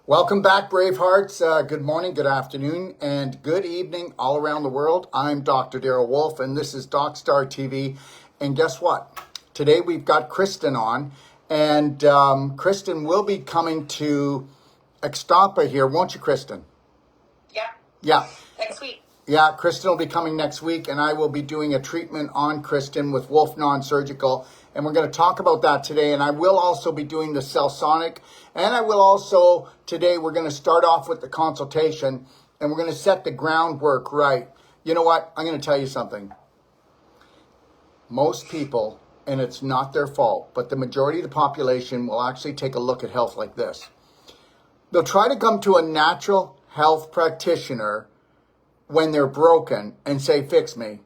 Welcome back, Bravehearts. Good morning, good afternoon, and good evening all around the world. I'm Dr. Darryl Wolf, and this is DocStar TV. And guess what? Today we've got Kristen on, and Kristen will be coming to Extampa here, won't you, Kristen? Yeah. Next week. Yeah, Kristen will be coming next week, and I will be doing a treatment on Kristen with Wolf Non-Surgical, and we're going to talk about that today. And I will also be doing the Cellsonic, and I will also, today we're going to start off with the consultation, and we're going to set the groundwork right. You know what? I'm going to tell you something. Most people, and it's not their fault, but the majority of the population will actually take a look at health like this. They'll try to come to a natural health practitioner when they're broken and say, fix me,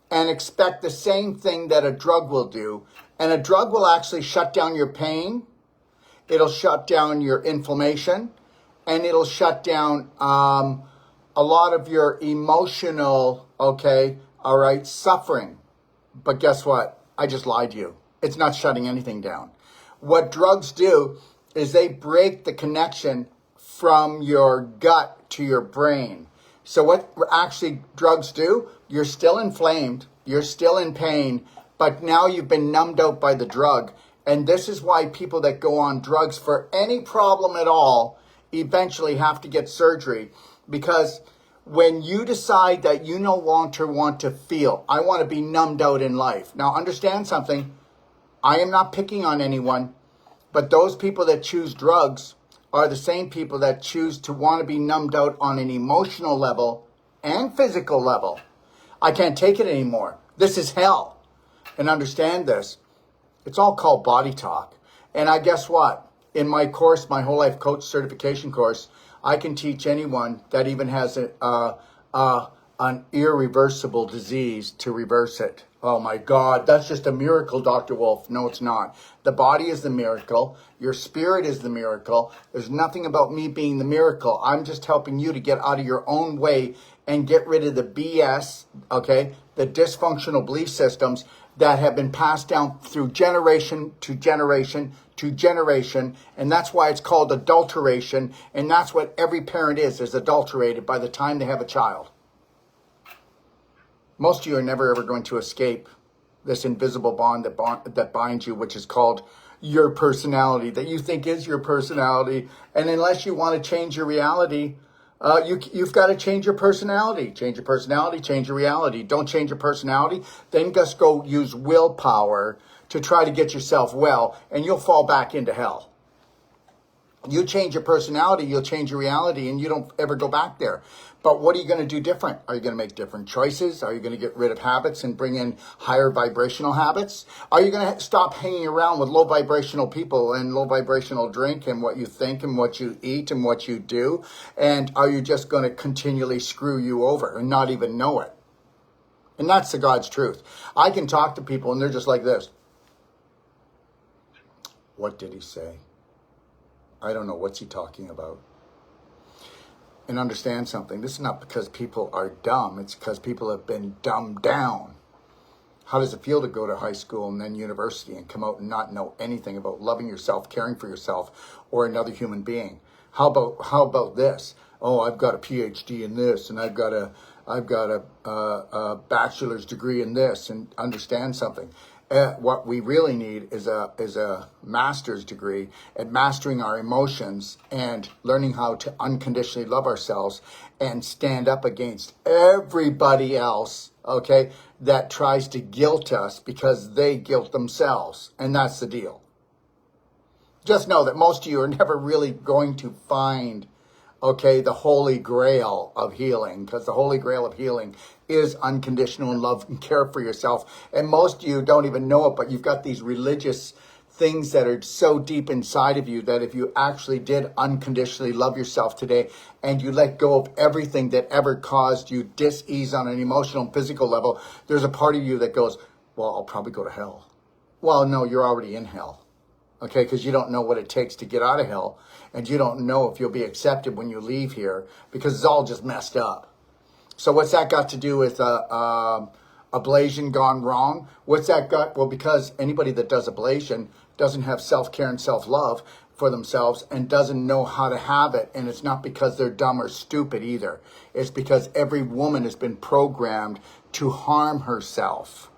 and expect the same thing that a drug will do. And a drug will actually shut down your pain, it'll shut down your inflammation, and it'll shut down a lot of your emotional, suffering. But guess what? I just lied to you. It's not shutting anything down. What drugs do is they break the connection from your gut to your brain. So what actually drugs do, you're still inflamed, you're still in pain, but now you've been numbed out by the drug. And this is why people that go on drugs for any problem at all eventually have to get surgery. Because when you decide that you no longer want to feel, I want to be numbed out in life. Now understand something, I am not picking on anyone, but those people that choose drugs are the same people that choose to want to be numbed out on an emotional level and physical level. I can't take it anymore. This is hell. And understand this. It's all called body talk. And I guess what? In my course, my whole life coach certification course, I can teach anyone that even has an irreversible disease to reverse it. Oh my God, that's just a miracle, Dr. Wolf. No, it's not. The body is the miracle. Your spirit is the miracle. There's nothing about me being the miracle. I'm just helping you to get out of your own way and get rid of the BS, the dysfunctional belief systems that have been passed down through generation to generation to generation. And that's why it's called adulteration. And that's what every parent is adulterated by the time they have a child. Most of you are never ever going to escape this invisible bond that binds you, which is called your personality, that you think is your personality. And unless you want to change your reality, you've got to change your personality. Change your personality, change your reality. Don't change your personality, then just go use willpower to try to get yourself well, and you'll fall back into hell. You change your personality, you'll change your reality, and you don't ever go back there. But what are you going to do different? Are you going to make different choices? Are you going to get rid of habits and bring in higher vibrational habits? Are you going to stop hanging around with low vibrational people and low vibrational drink and what you think and what you eat and what you do? And are you just going to continually screw you over and not even know it? And that's the God's truth. I can talk to people and they're just like this. What did he say? I don't know. What's he talking about? And understand something. This is not because people are dumb. It's because people have been dumbed down. How does it feel to go to high school and then university and come out and not know anything about loving yourself, caring for yourself, or another human being? How about this? Oh, I've got a PhD in this, and I've got a bachelor's degree in this. And understand something. What we really need is a master's degree at mastering our emotions and learning how to unconditionally love ourselves and stand up against everybody else, that tries to guilt us because they guilt themselves. And that's the deal. Just know that most of you are never really going to find the holy grail of healing, because the holy grail of healing is unconditional love and care for yourself. And most of you don't even know it, but you've got these religious things that are so deep inside of you that if you actually did unconditionally love yourself today and you let go of everything that ever caused you dis-ease on an emotional and physical level, there's a part of you that goes, well, I'll probably go to hell. Well, no, you're already in hell. Because you don't know what it takes to get out of hell, and you don't know if you'll be accepted when you leave here, because it's all just messed up. So what's that got to do with ablation gone wrong? What's that got? Well, because anybody that does ablation doesn't have self-care and self-love. for themselves and doesn't know how to have it. And it's not because they're dumb or stupid either. It's because every woman has been programmed to harm herself.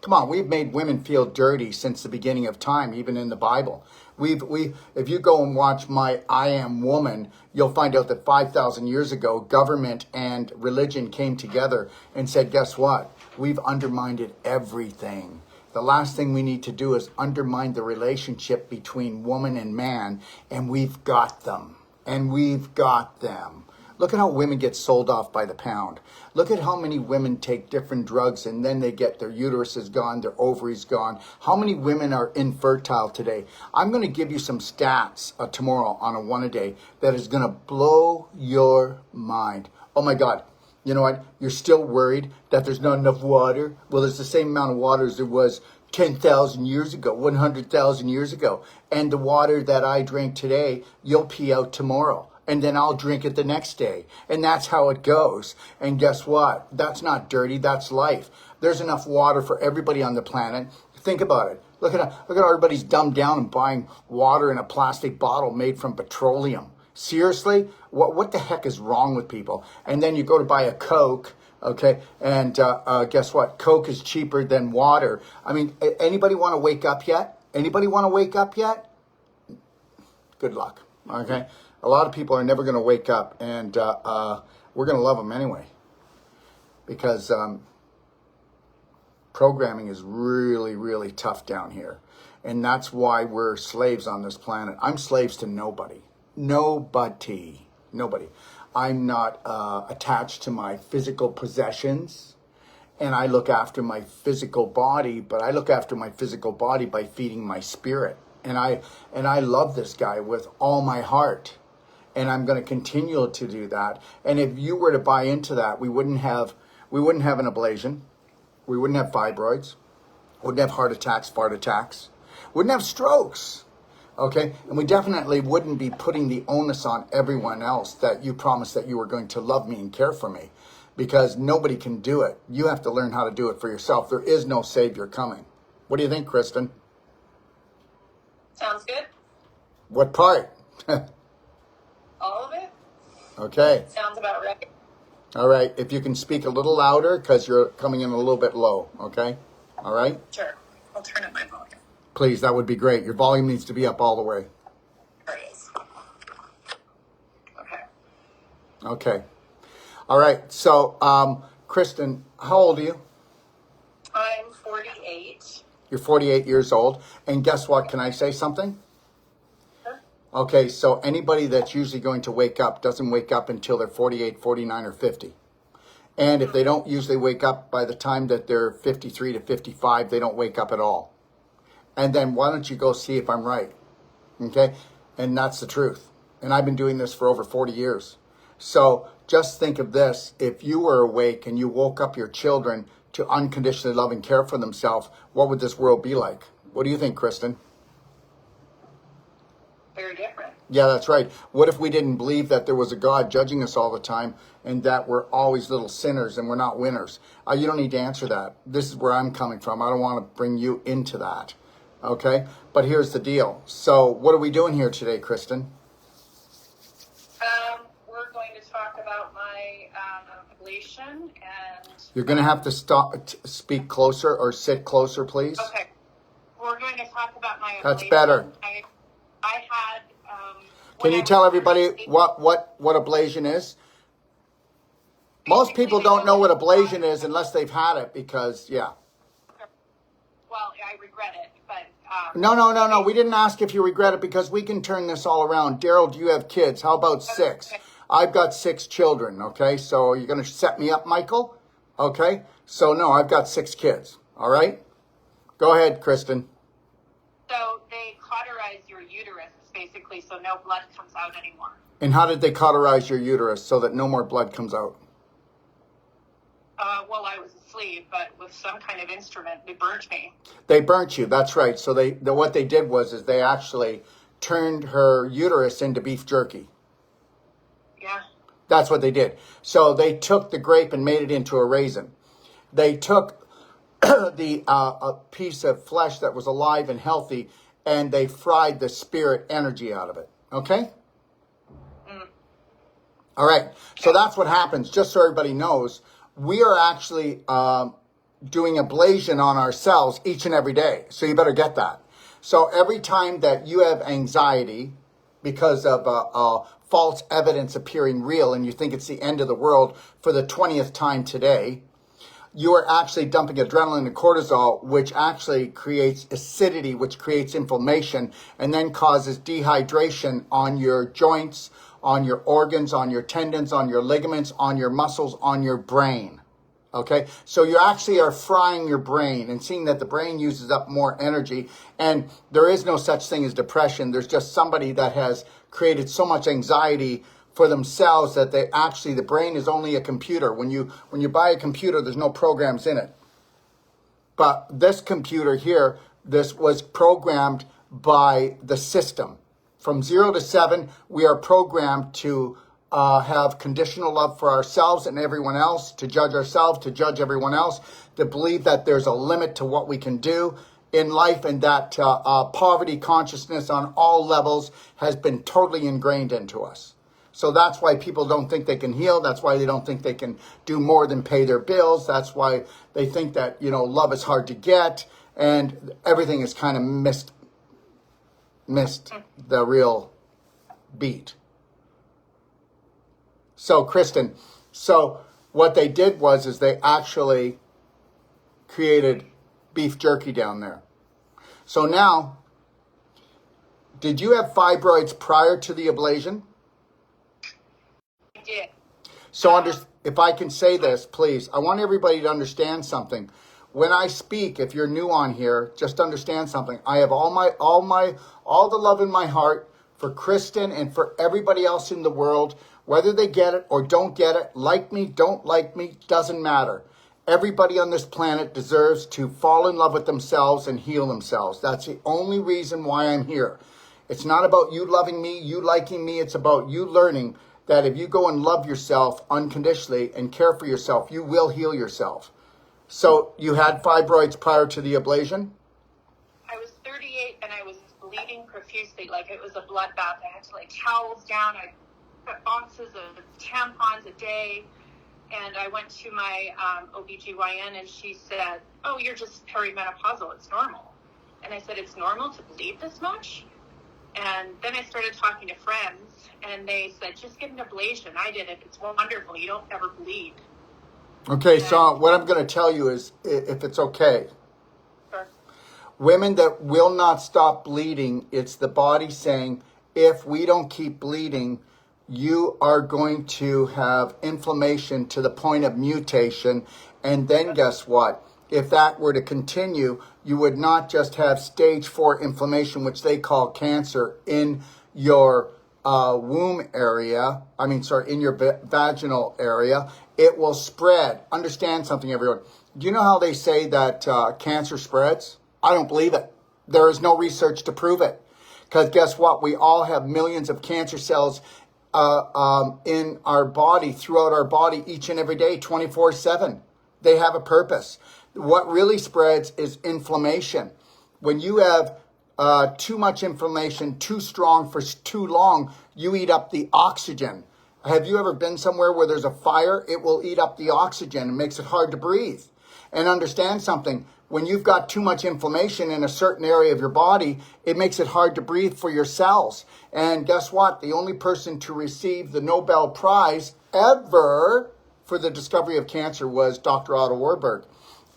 Come on, we've made women feel dirty since the beginning of time, even in the Bible. If you go and watch my I Am Woman, you'll find out that 5,000 years ago, government and religion came together and said, guess what? We've undermined everything. The last thing we need to do is undermine the relationship between woman and man, and we've got them. And we've got them. Look at how women get sold off by the pound. Look at how many women take different drugs and then they get their uterus is gone, their ovaries gone. How many women are infertile today? I'm going to give you some stats tomorrow on a one-a-day that is going to blow your mind. Oh my God. You know what? You're still worried that there's not enough water? Well, there's the same amount of water as there was 10,000 years ago, 100,000 years ago. And the water that I drink today, you'll pee out tomorrow. And then I'll drink it the next day. And that's how it goes. And guess what? That's not dirty. That's life. There's enough water for everybody on the planet. Think about it. Look at how everybody's dumbed down and buying water in a plastic bottle made from petroleum. Seriously? What the heck is wrong with people? And then you go to buy a Coke, okay? And guess what? Coke is cheaper than water. I mean, anybody want to wake up yet? Anybody want to wake up yet? Good luck, okay? A lot of people are never going to wake up, and we're going to love them anyway. Because programming is really, really tough down here. And that's why we're slaves on this planet. I'm slaves to nobody. Nobody. I'm not attached to my physical possessions, and I look after my physical body, but I look after my physical body by feeding my spirit. And I love this guy with all my heart, and I'm going to continue to do that. And if you were to buy into that, we wouldn't have an ablation, we wouldn't have fibroids, wouldn't have heart attacks, fart attacks, wouldn't have strokes. Okay, and we definitely wouldn't be putting the onus on everyone else that you promised that you were going to love me and care for me, because nobody can do it. You have to learn how to do it for yourself. There is no savior coming. What do you think, Kristen? Sounds good. What part? All of it? Okay. Sounds about right. All right, if you can speak a little louder because you're coming in a little bit low, okay? All right? Sure. I'll turn up my volume. Please, that would be great. Your volume needs to be up all the way. There it is. Okay. Okay. All right. So, Kristen, how old are you? I'm 48. You're 48 years old. And guess what? Can I say something? Sure. Okay. So anybody that's usually going to wake up doesn't wake up until they're 48, 49, or 50. And if they don't usually wake up by the time that they're 53 to 55, they don't wake up at all. And then why don't you go see if I'm right? Okay? And that's the truth. And I've been doing this for over 40 years. So just think of this. If you were awake and you woke up your children to unconditionally love and care for themselves, what would this world be like? What do you think, Kristen? Very different. Yeah, that's right. What if we didn't believe that there was a God judging us all the time and that we're always little sinners and we're not winners? You don't need to answer that. This is where I'm coming from. I don't want to bring you into that. Okay, but here's the deal. So what are we doing here today, Kristen? We're going to talk about my ablation, and You're going to have to speak closer or sit closer, please. okay, we're going to talk about my ablation. That's better. I had. Can you tell everybody what ablation is? Most people don't know what ablation is unless they've had it, because yeah. Well, I regret it, but No. We didn't ask if you regret it, because we can turn this all around. Daryl, do you have kids? How about 6? Okay. I've got 6 children, okay? So you're going to set me up, Michael? Okay? So, no, I've got 6 kids, all right? Go ahead, Kristen. So they cauterize your uterus, basically, so no blood comes out anymore. And how did they cauterize your uterus so that no more blood comes out? Well, I was asleep, but with some kind of instrument, they burnt me. They burnt you, that's right. So what they did was they actually turned her uterus into beef jerky. Yeah. That's what they did. So they took the grape and made it into a raisin. They took a piece of flesh that was alive and healthy and they fried the spirit energy out of it. Okay? All right. So that's what happens. Just so everybody knows, we are actually doing ablation on ourselves each and every day. So you better get that. So every time that you have anxiety because of false evidence appearing real and you think it's the end of the world for the 20th time today, you are actually dumping adrenaline and cortisol, which actually creates acidity, which creates inflammation, and then causes dehydration on your joints, on your organs, on your tendons, on your ligaments, on your muscles, on your brain. Okay, so you actually are frying your brain and seeing that the brain uses up more energy. And there is no such thing as depression. There's just somebody that has created so much anxiety for themselves that they actually, the brain is only a computer. When you buy a computer, there's no programs in it. But this computer here, this was programmed by the system. From 0 to 7, we are programmed to have conditional love for ourselves and everyone else, to judge ourselves, to judge everyone else, to believe that there's a limit to what we can do in life, and that poverty consciousness on all levels has been totally ingrained into us. So that's why people don't think they can heal. That's why they don't think they can do more than pay their bills. That's why they think that, love is hard to get, and everything is kind of missed the real beat. So, Kristen, what they did is they actually created beef jerky down there. So now, did you have fibroids prior to the ablation? I did. So if I can say this, please, I want everybody to understand something. When I speak, if you're new on here, just understand something. I have all the love in my heart for Kristen and for everybody else in the world, whether they get it or don't get it, like me, don't like me, doesn't matter. Everybody on this planet deserves to fall in love with themselves and heal themselves. That's the only reason why I'm here. It's not about you loving me, you liking me. It's about you learning that if you go and love yourself unconditionally and care for yourself, you will heal yourself. So you had fibroids prior to the ablation? I was 38 and I was bleeding profusely, like it was a bloodbath. I had to lay towels down. I put boxes of tampons a day. And I went to my OBGYN and she said, "Oh, you're just perimenopausal. It's normal." And I said, "It's normal to bleed this much?" And then I started talking to friends and they said, "Just get an ablation." I did it. It's wonderful. You don't ever bleed. Okay, so what I'm going to tell you is, if it's okay, Sure. Women that will not stop bleeding, it's the body saying, if we don't keep bleeding, you are going to have inflammation to the point of mutation. And then guess what? If that were to continue, you would not just have stage 4 inflammation, which they call cancer, in your womb area. In your vaginal area. It will spread. Understand something, everyone. Do you know how they say that cancer spreads? I don't believe it. There is no research to prove it. Because guess what? We all have millions of cancer cells in our body, throughout our body, each and every day, 24/7. They have a purpose. What really spreads is inflammation. When you have too much inflammation, too strong for too long, you eat up the oxygen. Have you ever been somewhere where there's a fire? It will eat up the oxygen and makes it hard to breathe. And understand something. When you've got too much inflammation in a certain area of your body, it makes it hard to breathe for your cells. And guess what? The only person to receive the Nobel Prize ever for the discovery of cancer was Dr. Otto Warburg.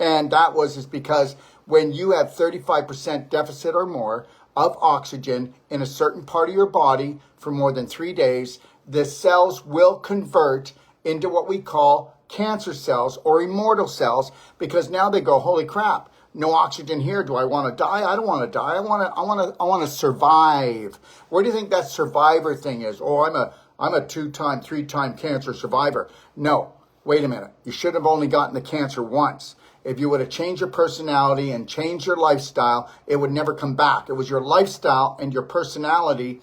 And that is because when you have 35% deficit or more of oxygen in a certain part of your body for more than 3 days, the cells will convert into what we call cancer cells or immortal cells, because now they go, holy crap, no oxygen here. Do I want to die? I don't want to die. I want to survive. Where do you think that survivor thing is? Oh, I'm a 2-time, 3-time cancer survivor. No, wait a minute. You should have only gotten the cancer once. If you would have changed your personality and changed your lifestyle, it would never come back. It was your lifestyle and your personality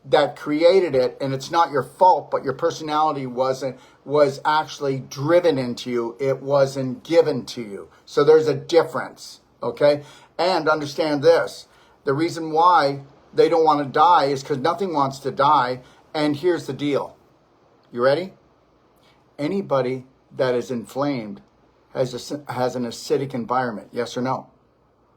that created it, and it's not your fault, but your personality was actually driven into you. It wasn't given to you. So there's a difference, okay? And understand this. The reason why they don't want to die is because nothing wants to die. And here's the deal. You ready? Anybody that is inflamed has an acidic environment. Yes or no?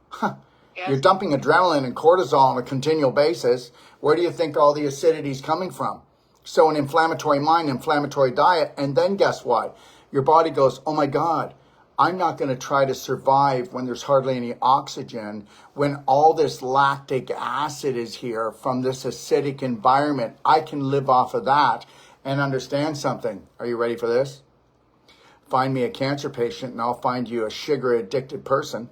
Huh. Yes. You're dumping adrenaline and cortisol on a continual basis. Where do you think all the acidity is coming from? So an inflammatory mind, inflammatory diet, and then guess what? Your body goes, oh my God, I'm not going to try to survive when there's hardly any oxygen, when all this lactic acid is here from this acidic environment. I can live off of that and understand something. Are you ready for this? Find me a cancer patient and I'll find you a sugar addicted person.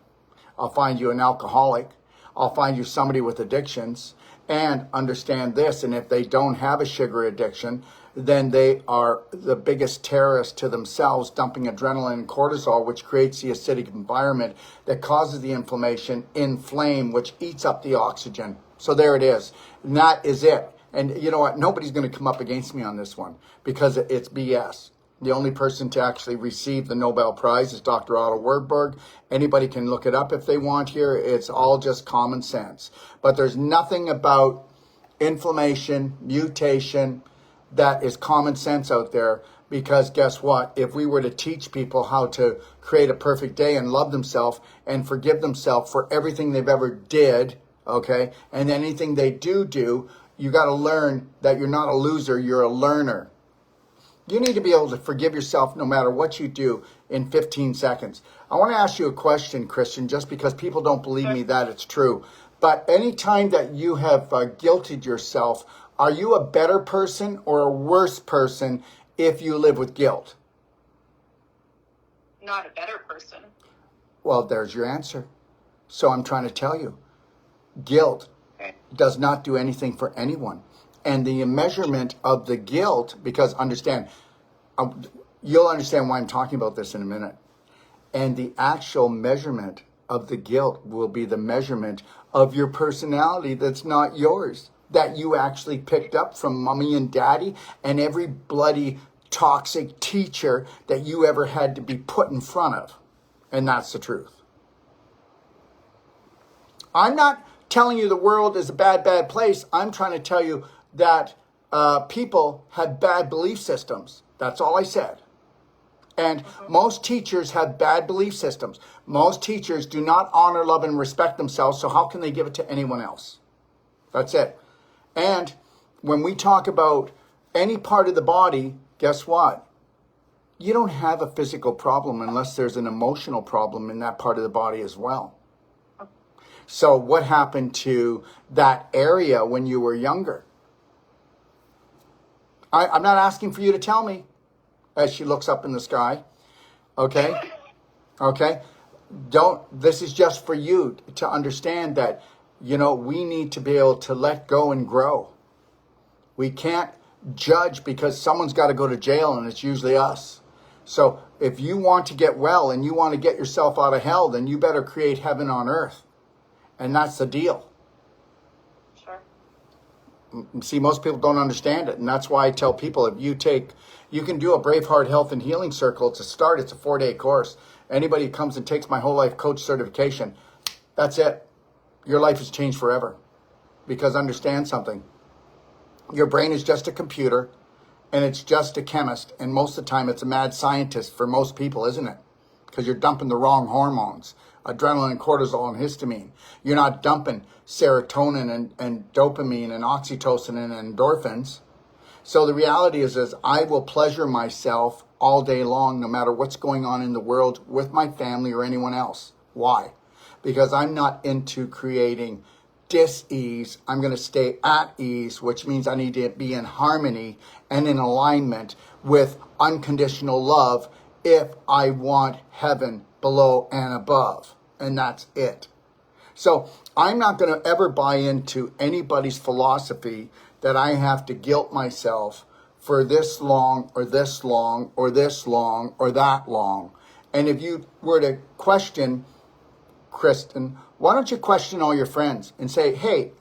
I'll find you an alcoholic. I'll find you somebody with addictions. And understand this, and if they don't have a sugar addiction, then they are the biggest terrorist to themselves, dumping adrenaline and cortisol, which creates the acidic environment that causes the inflammation, inflame, which eats up the oxygen. So there it is. And that is it. And you know what? Nobody's going to come up against me on this one because it's BS. The only person to actually receive the Nobel Prize is Dr. Otto Warburg. Anybody can look it up if they want here. It's all just common sense. But there's nothing about inflammation, mutation, that is common sense out there. Because guess what? If we were to teach people how to create a perfect day and love themselves and forgive themselves for everything they've ever did, okay, and anything they do, you got to learn that you're not a loser, you're a learner. You need to be able to forgive yourself no matter what you do in 15 seconds. I want to ask you a question, Christian, just because people don't believe me that it's true. But any time that you have guilted yourself, are you a better person or a worse person if you live with guilt? Not a better person. Well, there's your answer. So I'm trying to tell you, guilt does not do anything for anyone. And the measurement of the guilt, because understand, you'll understand why I'm talking about this in a minute. And the actual measurement of the guilt will be the measurement of your personality that's not yours, that you actually picked up from mommy and daddy and every bloody toxic teacher that you ever had to be put in front of. And that's the truth. I'm not telling you the world is a bad, bad place. I'm trying to tell you that people have bad belief systems. That's all I said. And most teachers have bad belief systems. Most teachers do not honor, love, and respect themselves, so how can they give it to anyone else? That's it. And when we talk about any part of the body, guess what? You don't have a physical problem unless there's an emotional problem in that part of the body as well. So what happened to that area when you were younger? I'm not asking for you to tell me, as she looks up in the sky. Okay? Okay? This is just for you to understand that, we need to be able to let go and grow. We can't judge because someone's got to go to jail and it's usually us. So if you want to get well and you want to get yourself out of hell, then you better create heaven on earth. And that's the deal. See, most people don't understand it. And that's why I tell people, if you can do a Braveheart Health and Healing Circle. To start, it's a 4-day course. Anybody who comes and takes my whole life coach certification, that's it. Your life has changed forever. Because understand something. Your brain is just a computer and it's just a chemist. And most of the time it's a mad scientist for most people, isn't it? Because you're dumping the wrong hormones. Adrenaline, cortisol, and histamine. You're not dumping serotonin and dopamine and oxytocin and endorphins. So the reality is I will pleasure myself all day long, no matter what's going on in the world with my family or anyone else. Why? Because I'm not into creating dis-ease. I'm going to stay at ease, which means I need to be in harmony and in alignment with unconditional love if I want heaven below and above. And that's it. So I'm not going to ever buy into anybody's philosophy that I have to guilt myself for this long or this long or this long or that long. And if you were to question, Kristen, why don't you question all your friends and say, hey,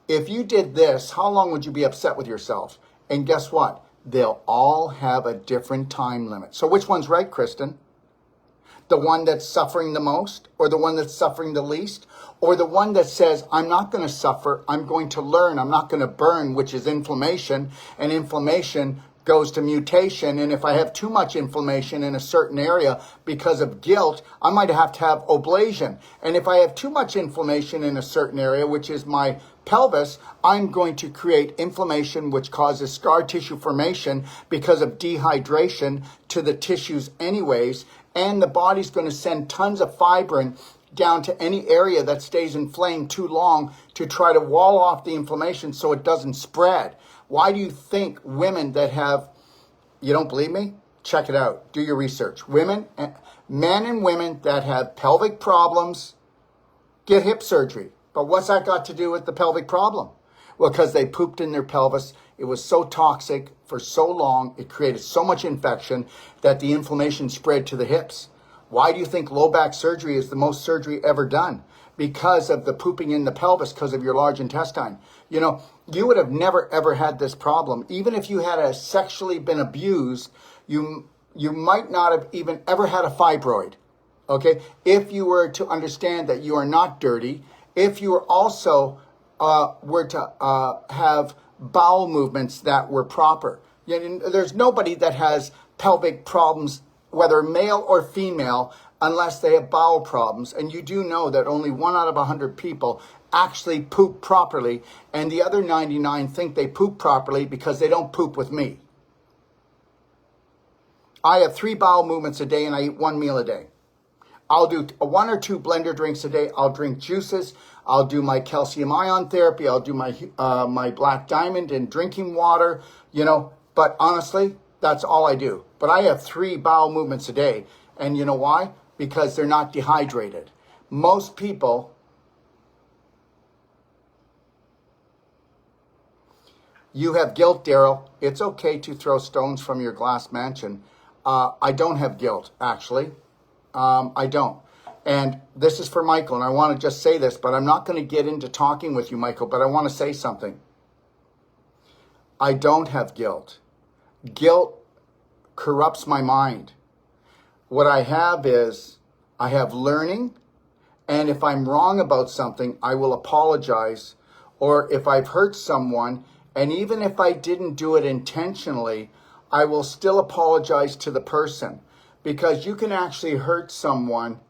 if you did this, how long would you be upset with yourself? And guess what? They'll all have a different time limit. So which one's right, Kristen? The one that's suffering the most or the one that's suffering the least? or the one that says, I'm not going to suffer, I'm going to learn, I'm not going to burn, which is inflammation, and inflammation goes to mutation. And if I have too much inflammation in a certain area because of guilt, I might have to have ablation. And if I have too much inflammation in a certain area, which is my pelvis, I'm going to create inflammation, which causes scar tissue formation because of dehydration to the tissues anyways. And the body's going to send tons of fibrin down to any area that stays inflamed too long to try to wall off the inflammation so it doesn't spread. Why do you think women that have, you don't believe me? Check it out. Do your research. Men and women that have pelvic problems get hip surgery. But what's that got to do with the pelvic problem? Well, because they pooped in their pelvis. It was so toxic for so long. It created so much infection that the inflammation spread to the hips. Why do you think low back surgery is the most surgery ever done? Because of the pooping in the pelvis, because of your large intestine. You know, you would have never ever had this problem. Even if you had sexually been abused, you might not have even ever had a fibroid. Okay? If you were to understand that you are not dirty, if you were also were to have bowel movements that were proper. There's nobody that has pelvic problems, whether male or female, unless they have bowel problems. And you do know that only 1 out of 100 people actually poop properly, and the other 99 think they poop properly because they don't poop with me. I have 3 bowel movements a day, and I eat 1 meal a day. I'll do 1 or 2 blender drinks a day. I'll drink juices. I'll do my calcium ion therapy. I'll do my black diamond and drinking water, but honestly, that's all I do. But I have 3 bowel movements a day. And you know why? Because they're not dehydrated. Most people, you have guilt, Daryl. It's okay to throw stones from your glass mansion. I don't have guilt, actually. I don't. And this is for Michael, and I want to just say this, but I'm not going to get into talking with you, Michael, but I want to say something. I don't have guilt. Guilt corrupts my mind. What I have is, I have learning, and if I'm wrong about something, I will apologize. Or if I've hurt someone, and even if I didn't do it intentionally, I will still apologize to the person. Because you can actually hurt someone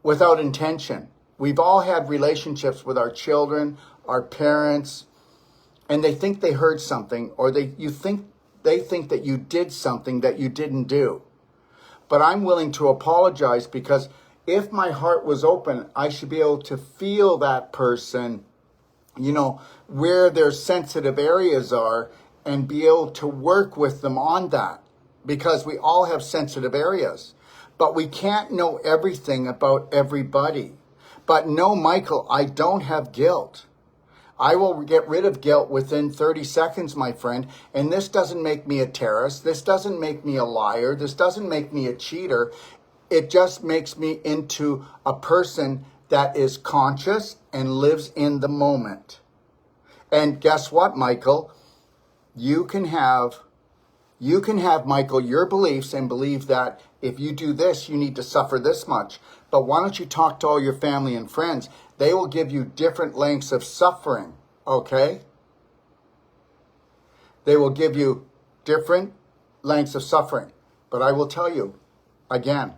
without intention. We've all had relationships with our children, our parents, and they think they heard something, or they think that you did something that you didn't do. But I'm willing to apologize, because if my heart was open, I should be able to feel that person, where their sensitive areas are, and be able to work with them on that. Because we all have sensitive areas. But we can't know everything about everybody. But no, Michael, I don't have guilt. I will get rid of guilt within 30 seconds, my friend. And this doesn't make me a terrorist. This doesn't make me a liar. This doesn't make me a cheater. It just makes me into a person that is conscious and lives in the moment. And guess what, Michael? You can have, Michael, your beliefs and believe that if you do this, you need to suffer this much. But why don't you talk to all your family and friends? They will give you different lengths of suffering, okay? They will give you different lengths of suffering. But I will tell you, again,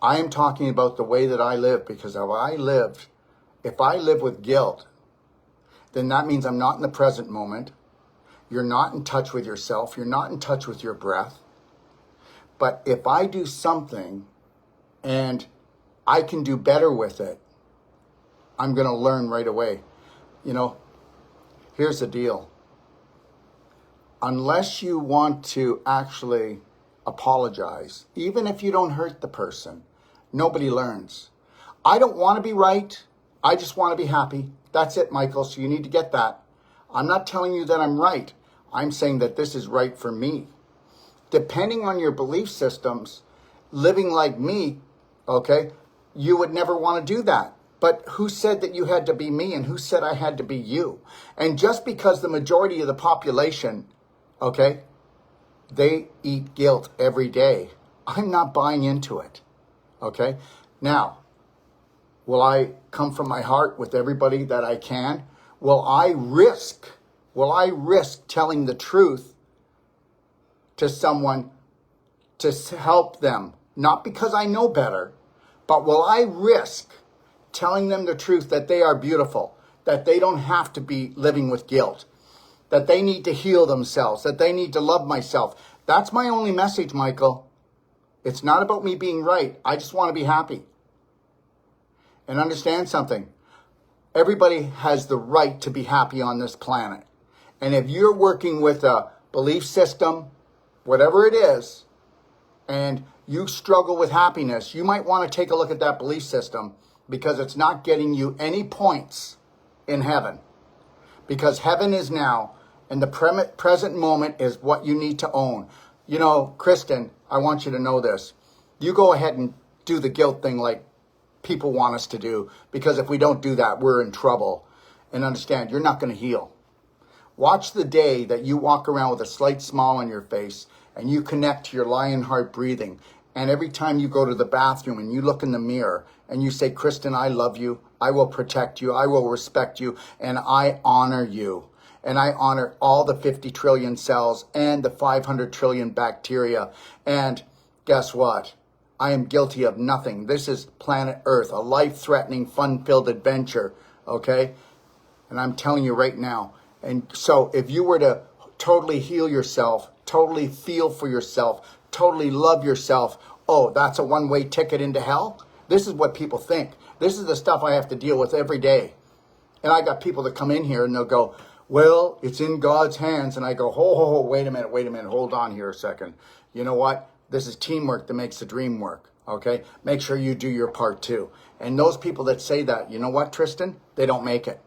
I am talking about the way that I live, because if I live with guilt, then that means I'm not in the present moment. You're not in touch with yourself. You're not in touch with your breath. But if I do something and I can do better with it, I'm going to learn right away. Here's the deal. Unless you want to actually apologize, even if you don't hurt the person, nobody learns. I don't want to be right. I just want to be happy. That's it, Michael. So you need to get that. I'm not telling you that I'm right. I'm saying that this is right for me. Depending on your belief systems, living like me, okay, you would never want to do that. But who said that you had to be me, and who said I had to be you? And just because the majority of the population, okay, they eat guilt every day, I'm not buying into it, okay? Now, Will I come from my heart with everybody that I can? Will I risk telling the truth to someone to help them? Not because I know better, but will I risk telling them the truth that they are beautiful, that they don't have to be living with guilt, that they need to heal themselves, that they need to love myself? That's my only message, Michael. It's not about me being right. I just want to be happy. And understand something. Everybody has the right to be happy on this planet. And if you're working with a belief system, whatever it is, and you struggle with happiness, you might want to take a look at that belief system, because it's not getting you any points in heaven. Because heaven is now, and the present moment is what you need to own. You know, Kristen, I want you to know this. You go ahead and do the guilt thing like people want us to do, because if we don't do that, we're in trouble. And understand, you're not going to heal. Watch the day that you walk around with a slight smile on your face and you connect to your lion heart breathing. And every time you go to the bathroom and you look in the mirror and you say, Kristen, I love you. I will protect you. I will respect you. And I honor you. And I honor all the 50 trillion cells and the 500 trillion bacteria. And guess what? I am guilty of nothing. This is planet Earth, a life-threatening, fun-filled adventure, okay? And I'm telling you right now. And so if you were to totally heal yourself, totally feel for yourself, totally love yourself, oh, that's a one-way ticket into hell? This is what people think. This is the stuff I have to deal with every day. And I got people that come in here and they'll go, well, it's in God's hands. And I go, wait a minute, hold on here a second. You know what? This is teamwork that makes the dream work, okay? Make sure you do your part too. And those people that say that, you know what, Tristan? They don't make it.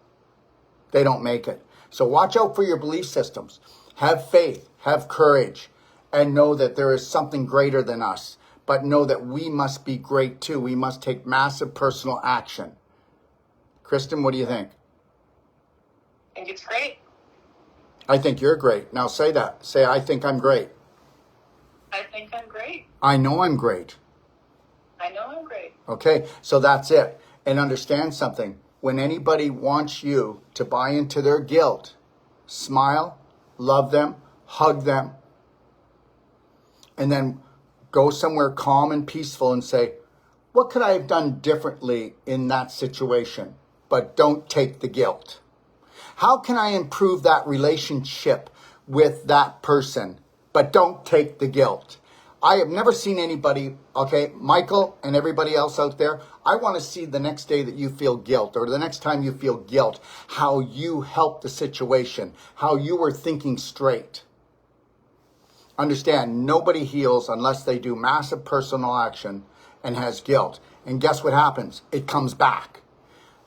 They don't make it. So watch out for your belief systems. Have faith, have courage, and know that there is something greater than us. But know that we must be great too. We must take massive personal action. Kristen, what do you think? I think it's great. I think you're great. Now say that. Say, I think I'm great. I think I'm great. I know I'm great. I know I'm great. Okay, so that's it. And understand something. When anybody wants you to buy into their guilt, smile, love them, hug them, and then go somewhere calm and peaceful and say, what could I have done differently in that situation? But don't take the guilt. How can I improve that relationship with that person? But don't take the guilt. I have never seen anybody, okay, Michael and everybody else out there, I want to see the next day that you feel guilt, or the next time you feel guilt, how you helped the situation, how you were thinking straight. Understand, nobody heals unless they do massive personal action and has guilt. And guess what happens? It comes back.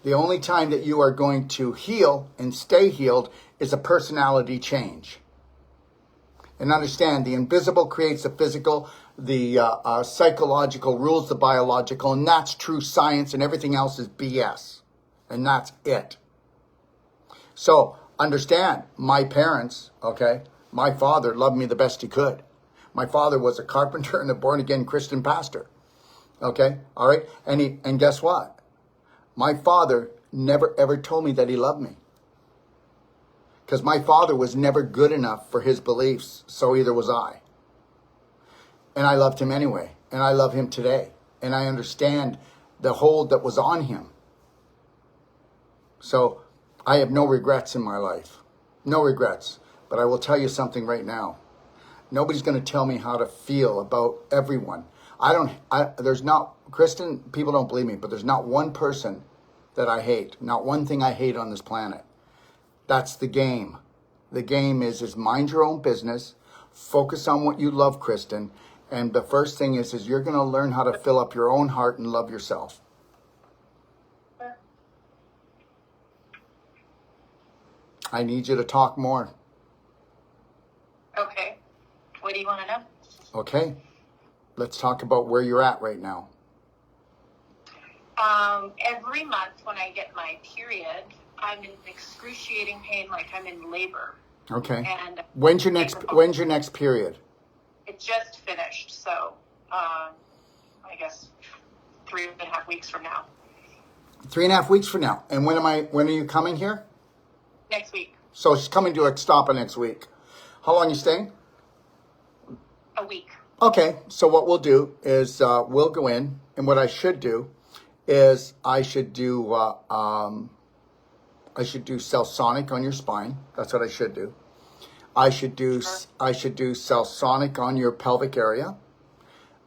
The only time that you are going to heal and stay healed is a personality change. And understand, the invisible creates the physical, the psychological rules the biological, and that's true science, and everything else is BS. And that's it. So understand, my parents, okay, my father loved me the best he could. My father was a carpenter and a born-again Christian pastor. Okay, all right? And guess what? My father never ever told me that he loved me. Because my father was never good enough for his beliefs, so either was I. And I loved him anyway, and I love him today. And I understand the hold that was on him. So I have no regrets in my life. No regrets. But I will tell you something right now. Nobody's going to tell me how to feel about everyone. There's not, Kristen, people don't believe me, but there's not one person that I hate. Not one thing I hate on this planet. That's the game. The game is mind your own business. Focus on what you love, Kristen. And the first thing is you're going to learn how to fill up your own heart and love yourself. I need you to talk more. Okay. What do you want to know? Okay. Let's talk about where you're at right now. Every month when I get my period, I'm in excruciating pain, like I'm in labor. Okay. And when's your next period? It just finished, so I guess 3.5 weeks from now. 3.5 weeks from now. And when are you coming here? Next week. So she's coming to Extapa next week. How long are you staying? A week. Okay, so what we'll do is we'll go in, and what I should do is I should do Cellsonic on your spine. That's what I should do. I should do Cellsonic on your pelvic area,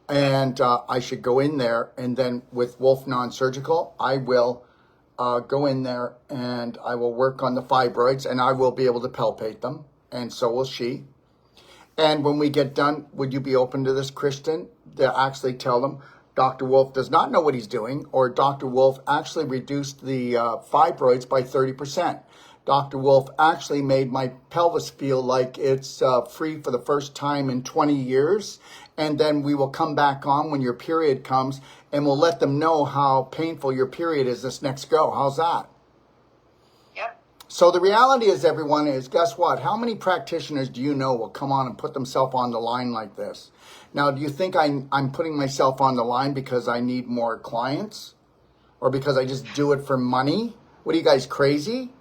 and I should go in there, and then with Wolf Non-Surgical, I will go in there and I will work on the fibroids, and I will be able to palpate them, and so will she. And when we get done, would you be open to this, Kristen, to actually tell them Dr. Wolf does not know what he's doing, or Dr. Wolf actually reduced the fibroids by 30%. Dr. Wolf actually made my pelvis feel like it's free for the first time in 20 years. And then we will come back on when your period comes, and we'll let them know how painful your period is this next go. How's that? Yep. So the reality is, everyone, is guess what? How many practitioners do you know will come on and put themselves on the line like this? Now, do you think I'm putting myself on the line because I need more clients, or because I just do it for money? What are you guys, crazy?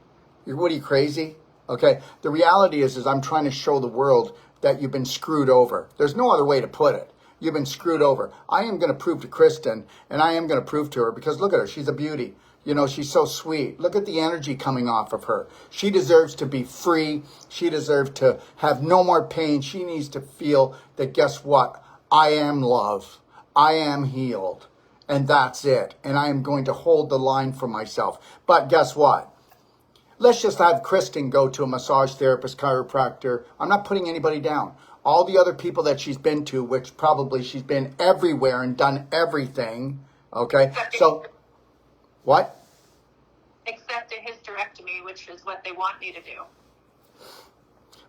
What are you, crazy? Okay. The reality is I'm trying to show the world that you've been screwed over. There's no other way to put it. You've been screwed over. I am going to prove to Kristen, and I am going to prove to her, because look at her. She's a beauty. You know, she's so sweet. Look at the energy coming off of her. She deserves to be free. She deserves to have no more pain. She needs to feel that, guess what? I am love. I am healed. And that's it. And I am going to hold the line for myself. But guess what? Let's just have Kristen go to a massage therapist, chiropractor. I'm not putting anybody down. All the other people that she's been to, which probably she's been everywhere and done everything. Okay. So what? Except a hysterectomy, which is what they want me to do.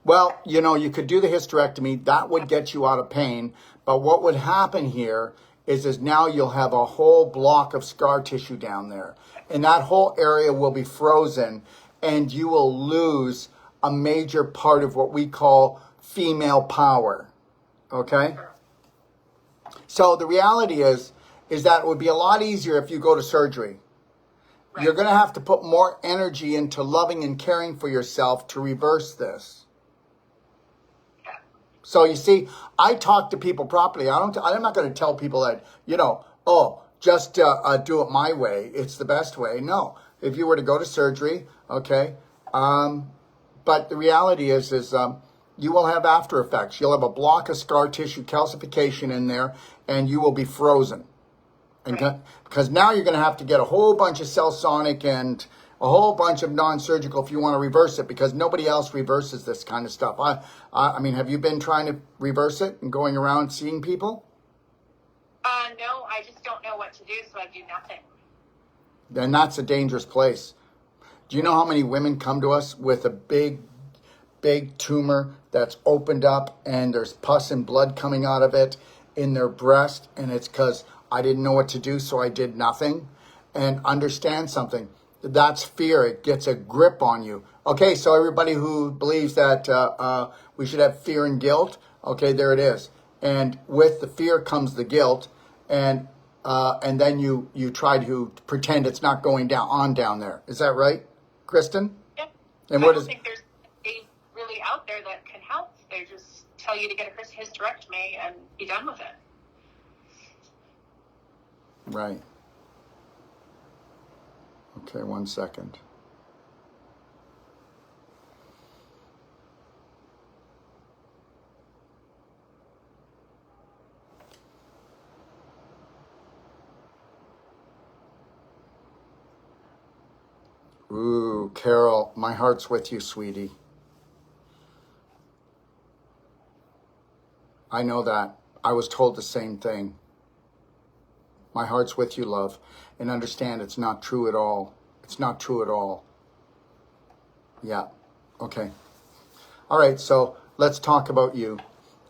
Well, you know, you could do the hysterectomy. That would get you out of pain. But what would happen here is now you'll have a whole block of scar tissue down there. And that whole area will be frozen, and you will lose a major part of what we call female power. Okay? So the reality is that it would be a lot easier if you go to surgery. Right. You're going to have to put more energy into loving and caring for yourself to reverse this. Yeah. So you see, I talk to people properly. I'm not going to tell people that, you know, just do it my way. It's the best way. No. If you were to go to surgery, okay. But the reality is you will have after effects. You'll have a block of scar tissue calcification in there, and you will be frozen. And right. Because now you're going to have to get a whole bunch of Cellsonic and a whole bunch of non-surgical if you want to reverse it, because nobody else reverses this kind of stuff. I mean, have you been trying to reverse it and going around seeing people? No, I just don't know what to do, so I do nothing. Then that's a dangerous place. Do you know how many women come to us with a big tumor that's opened up, and there's pus and blood coming out of it in their breast, and it's because I didn't know what to do, so I did nothing? And understand something. That's fear. It gets a grip on you. Okay, so everybody who believes that we should have fear and guilt, okay, there it is. And with the fear comes the guilt, and then you try to pretend it's not going down there. Is that right, Kristen? Yep. And I don't think there's anybody really out there that can help. They just tell you to get a hysterectomy and be done with it. Right. Okay, 1 second. Ooh, Carol, my heart's with you, sweetie. I know that. I was told the same thing. My heart's with you, love. And understand, it's not true at all. It's not true at all. Yeah. Okay. All right, so let's talk about you.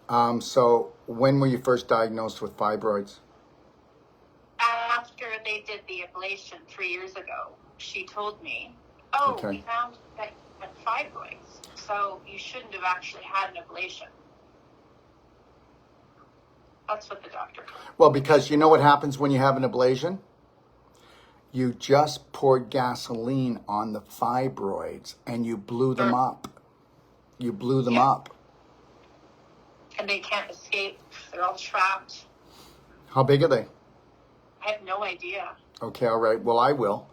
So when were you first diagnosed with fibroids? After they did the ablation 3 years ago, she told me, okay, we found that you had fibroids, so you shouldn't have actually had an ablation. That's what the doctor told me. Well, because you know what happens when you have an ablation? You just poured gasoline on the fibroids and you blew them up. You blew them up. And they can't escape. They're all trapped. How big are they? I have no idea. Okay, all right. Well, I will.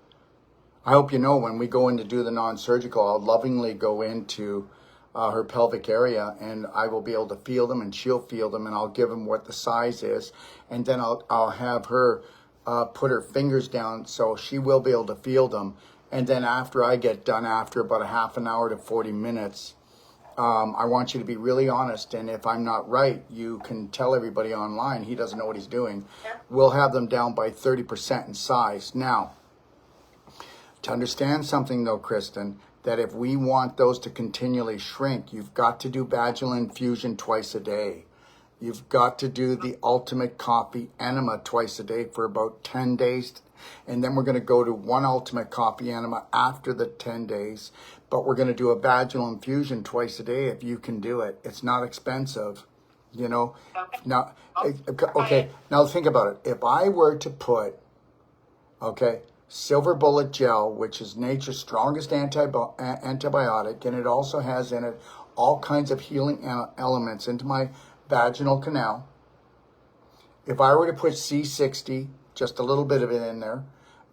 I hope you know when we go in to do the non-surgical, I'll lovingly go into her pelvic area and I will be able to feel them and she'll feel them and I'll give them what the size is. And then I'll have her put her fingers down so she will be able to feel them. And then after I get done, after about a half an hour to 40 minutes, I want you to be really honest. And if I'm not right, you can tell everybody online he doesn't know what he's doing. Yeah. We'll have them down by 30% in size. Now, to understand something though, Kristen, that if we want those to continually shrink, you've got to do vaginal infusion twice a day. You've got to do the ultimate coffee enema twice a day for about 10 days. And then we're going to go to one ultimate coffee enema after the 10 days. But we're going to do a vaginal infusion twice a day if you can do it. It's not expensive, you know. Okay. Now, okay, now think about it. If I were to put, silver bullet gel, which is nature's strongest antibiotic, and it also has in it all kinds of healing elements into my vaginal canal. If I were to put C60, just a little bit of it in there,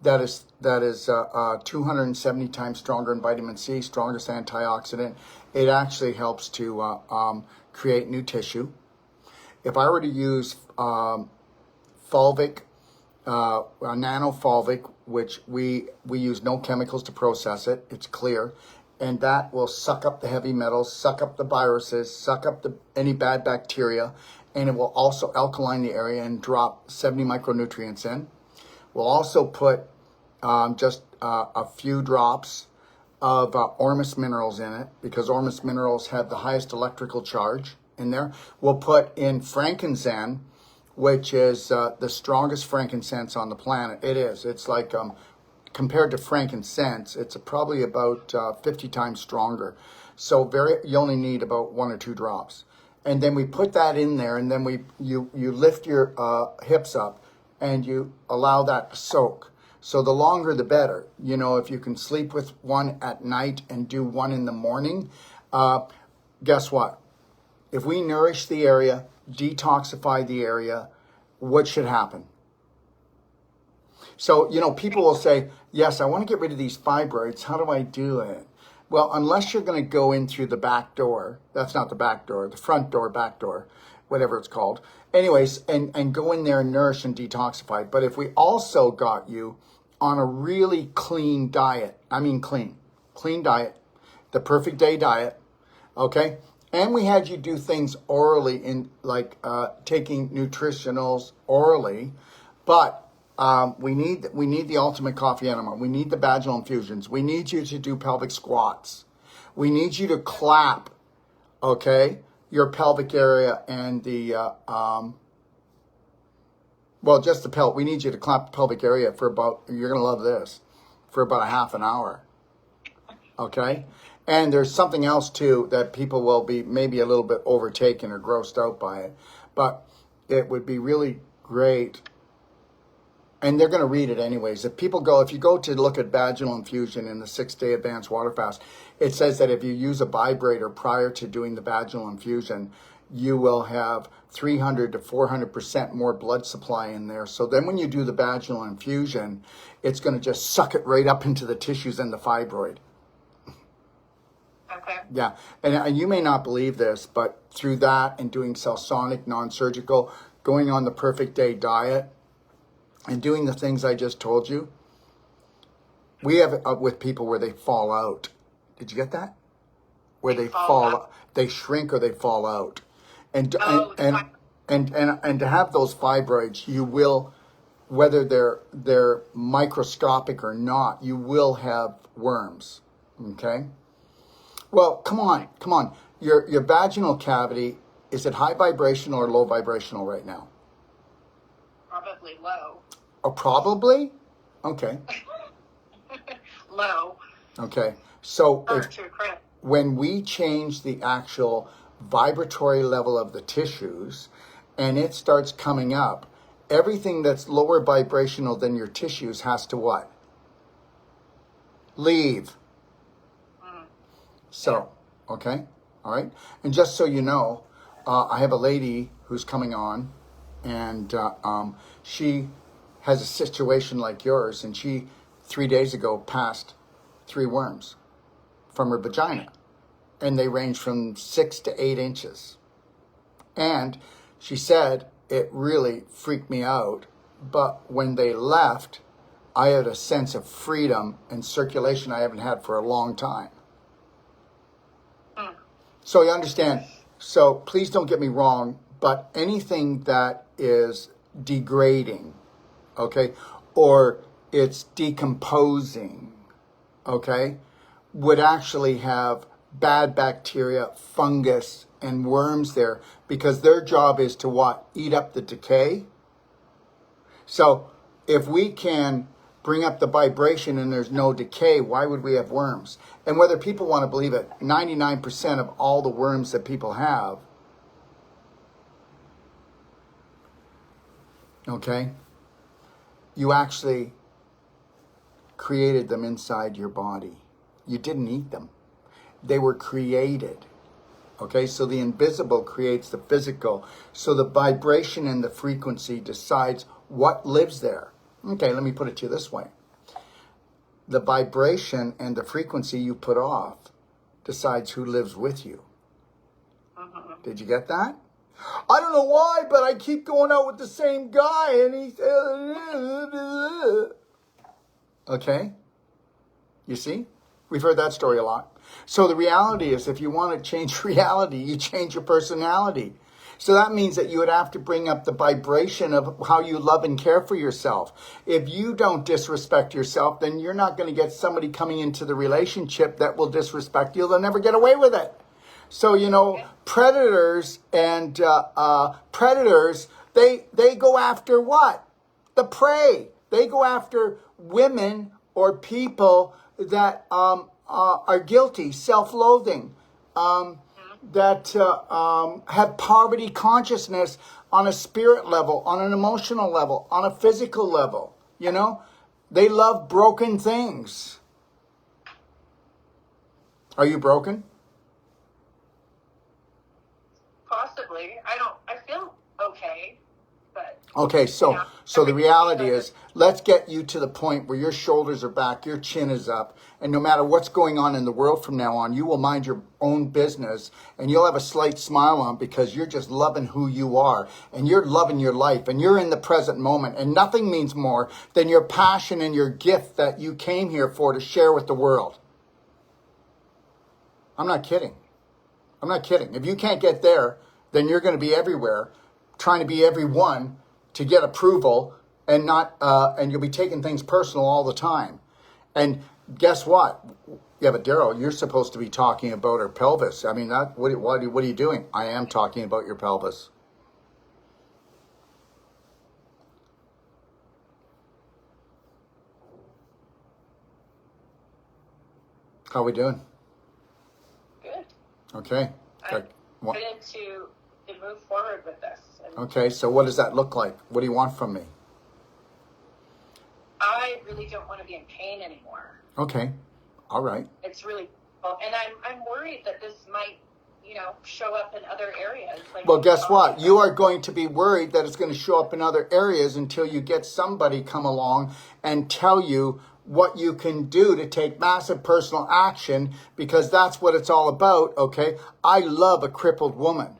that is 270 times stronger in vitamin C, strongest antioxidant. It actually helps to create new tissue. If I were to use fulvic, nanofulvic, which we use no chemicals to process it, it's clear, and that will suck up the heavy metals, suck up the viruses, suck up any bad bacteria, and it will also alkaline the area and drop 70 micronutrients in. We'll also put just a few drops of Ormus minerals in it, because Ormus minerals have the highest electrical charge in there. We'll put in frankincense, which is the strongest frankincense on the planet. It is. It's like, compared to frankincense, it's probably about 50 times stronger. So you only need about 1 or 2 drops. And then we put that in there, and then you lift your hips up, and you allow that to soak. So the longer the better. You know, if you can sleep with one at night and do one in the morning, guess what? If we nourish the area, detoxify the area, what should happen? So, you know, people will say, yes, I want to get rid of these fibroids. How do I do it? Well, unless you're going to go in through the back door, that's not the back door, the front door, back door, whatever it's called. Anyways, and go in there and nourish and detoxify. But if we also got you on a really clean diet, I mean clean diet, the perfect day diet, okay? And we had you do things orally, in like taking nutritionals orally, but we need the ultimate coffee enema. We need the vaginal infusions. We need you to do pelvic squats. We need you to clap, okay, your pelvic area and the just the pelt. We need you to clap the pelvic area for about, you're gonna love this, for about a half an hour, okay. And there's something else too that people will be maybe a little bit overtaken or grossed out by it, but it would be really great. And they're going to read it anyways. If you go to look at vaginal infusion in the 6-day advanced water fast, it says that if you use a vibrator prior to doing the vaginal infusion, you will have 300 to 400% more blood supply in there. So then when you do the vaginal infusion, it's going to just suck it right up into the tissues and the fibroid. Okay. Yeah, and you may not believe this, but through that and doing celsonic, non-surgical, going on the perfect day diet, and doing the things I just told you, we have it with people where they fall out. Did you get that? Where they fall out. They shrink or they fall out. And to have those fibroids, you will, whether they're microscopic or not, you will have worms. Okay? Well, come on. Your vaginal cavity, is it high vibrational or low vibrational right now? Probably low. Oh, probably? Okay. Low. Okay. So when we change the actual vibratory level of the tissues and it starts coming up, everything that's lower vibrational than your tissues has to what? Leave. So, okay, all right. And just so you know, I have a lady who's coming on, and she has a situation like yours, and she 3 days ago passed 3 worms from her vagina, and they range from 6 to 8 inches. And she said it really freaked me out, but when they left, I had a sense of freedom and circulation I haven't had for a long time. So you understand, so please don't get me wrong, but anything that is degrading, okay, or it's decomposing, okay, would actually have bad bacteria, fungus, and worms there, because their job is to what? Eat up the decay. So if we can bring up the vibration and there's no decay, why would we have worms? And whether people want to believe it, 99% of all the worms that people have, okay, you actually created them inside your body. You didn't eat them. They were created. Okay, so the invisible creates the physical. So the vibration and the frequency decides what lives there. Okay, let me put it to you this way. The vibration and the frequency you put off decides who lives with you. Did you get that? I don't know why, but I keep going out with the same guy and he's... Okay? You see? We've heard that story a lot. So the reality is, if you want to change reality, you change your personality. So that means that you would have to bring up the vibration of how you love and care for yourself. If you don't disrespect yourself, then you're not going to get somebody coming into the relationship that will disrespect you. They'll never get away with it. So, you know, predators and predators, they go after what? The prey. They go after women or people that are guilty, self-loathing, that have poverty consciousness on a spirit level, on an emotional level, on a physical level. You know, they love broken things. Are you broken? Possibly. I feel okay, but... Okay, so the reality is, let's get you to the point where your shoulders are back, your chin is up, and no matter what's going on in the world from now on, you will mind your own business, and you'll have a slight smile on because you're just loving who you are, and you're loving your life, and you're in the present moment, and nothing means more than your passion and your gift that you came here for to share with the world. I'm not kidding. I'm not kidding. If you can't get there, then you're going to be everywhere, trying to be everyone to get approval, and not, and you'll be taking things personal all the time. And guess what? Yeah, but Daryl, you're supposed to be talking about her pelvis. I mean, what are you doing? I am talking about your pelvis. How are we doing? Good. Okay. I'm ready to move forward with this. Okay, so what does that look like? What do you want from me? I really don't want to be in pain anymore. Okay, all right. It's really, and I'm worried that this might, show up in other areas. Well, guess what? You are going to be worried that it's going to show up in other areas until you get somebody come along and tell you what you can do to take massive personal action, because that's what it's all about, okay? I love a crippled woman.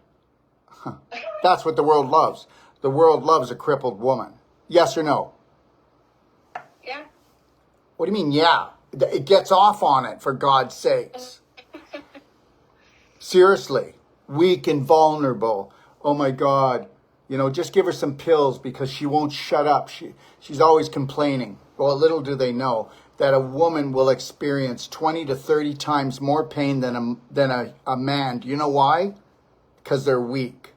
That's what the world loves. The world loves a crippled woman. Yes or no? Yeah. What do you mean, yeah? It gets off on it, for God's sakes. Seriously. Weak and vulnerable. Oh, my God. Just give her some pills because she won't shut up. She's always complaining. Well, little do they know that a woman will experience 20 to 30 times more pain than a man. Do you know why? Because they're weak.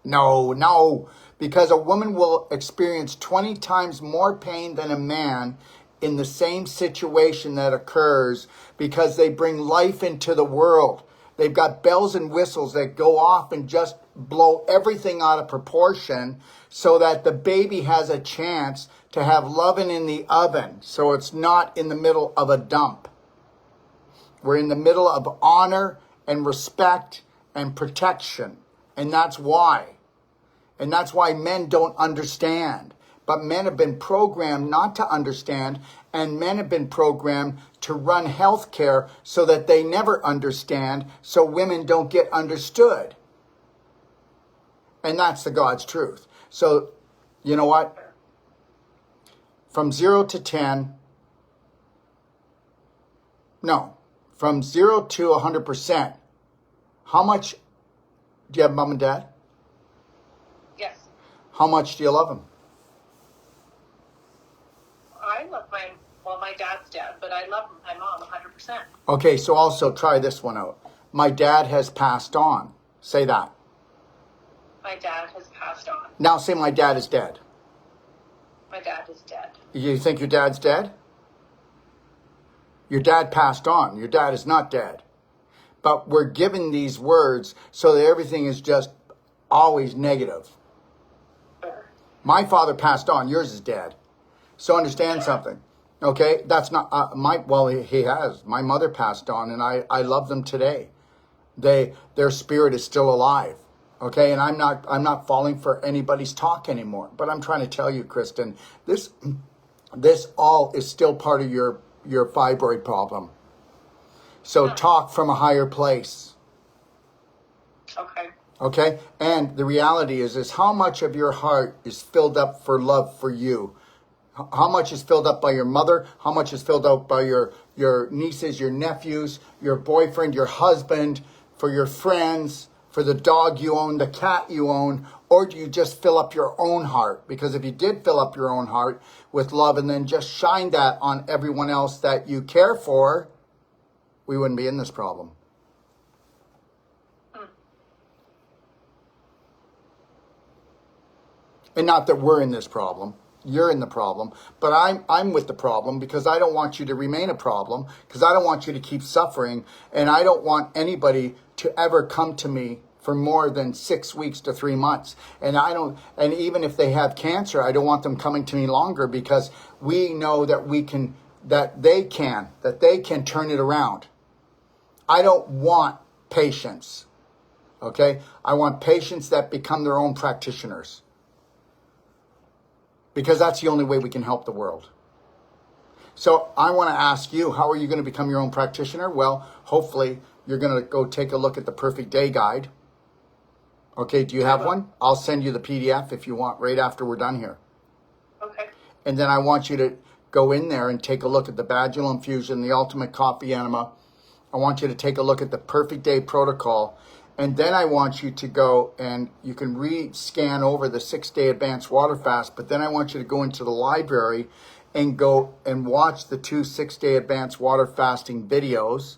No. Because a woman will experience 20 times more pain than a man in the same situation that occurs, because they bring life into the world. They've got bells and whistles that go off and just blow everything out of proportion so that the baby has a chance to have loving in the oven, so it's not in the middle of a dump. We're in the middle of honor and respect and protection. And that's why. And that's why men don't understand. But men have been programmed not to understand, and men have been programmed to run healthcare so that they never understand, so women don't get understood. And that's the God's truth. So, you know what? From 0 to 10, no, from 0 to 100%, how much do you have mom and dad? Yes. How much do you love them? I love my dad's dead, but I love my mom 100%. Okay, so also try this one out. My dad has passed on. Say that. My dad has passed on. Now say my dad is dead. My dad is dead. You think your dad's dead? Your dad passed on. Your dad is not dead. But we're given these words so that everything is just always negative. Sure. My father passed on. Yours is dead. So understand something. Okay? That's not he has. My mother passed on, and I love them today. Their spirit is still alive. Okay? And I'm not falling for anybody's talk anymore. But I'm trying to tell you, Kristen, this all is still part of your fibroid problem. So talk from a higher place. Okay. Okay? And the reality is how much of your heart is filled up for love for you? How much is filled up by your mother? How much is filled up by your nieces, your nephews, your boyfriend, your husband, for your friends, for the dog you own, the cat you own? Or do you just fill up your own heart? Because if you did fill up your own heart with love and then just shine that on everyone else that you care for, we wouldn't be in this problem. And not that we're in this problem. You're in the problem. But I'm with the problem because I don't want you to remain a problem, because I don't want you to keep suffering. And I don't want anybody to ever come to me for more than 6 weeks to 3 months. And even if they have cancer, I don't want them coming to me longer, because we know that they can turn it around. I don't want patients. Okay? I want patients that become their own practitioners. Because that's the only way we can help the world. So I want to ask you, how are you going to become your own practitioner? Well, hopefully you're going to go take a look at the Perfect Day Guide. Okay, do you have one? I'll send you the PDF if you want right after we're done here. Okay. And then I want you to go in there and take a look at the vaginal infusion, the ultimate coffee enema. I want you to take a look at the Perfect Day protocol. And then I want you to go and you can scan over the 6-day advanced water fast. But then I want you to go into the library and go and watch the 2 6-day advanced water fasting videos.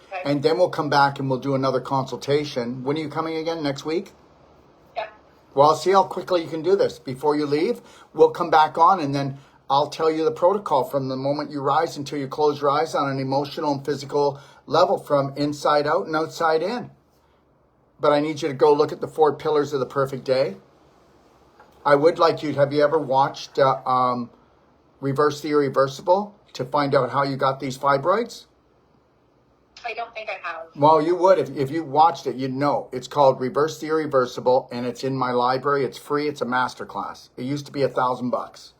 Okay. And then we'll come back and we'll do another consultation. When are you coming again? Next week? Yeah. Well, I'll see how quickly you can do this. Before you leave, we'll come back on and then I'll tell you the protocol from the moment you rise until you close your eyes on an emotional and physical level, from inside out and outside in. But I need you to go look at the 4 pillars of the perfect day. I would like you, have you ever watched Reverse the Irreversible to find out how you got these fibroids? I don't think I have. Well, you would. If you watched it, you'd know. It's called Reverse the Irreversible, and it's in my library. It's free. It's a masterclass. It used to be $1,000.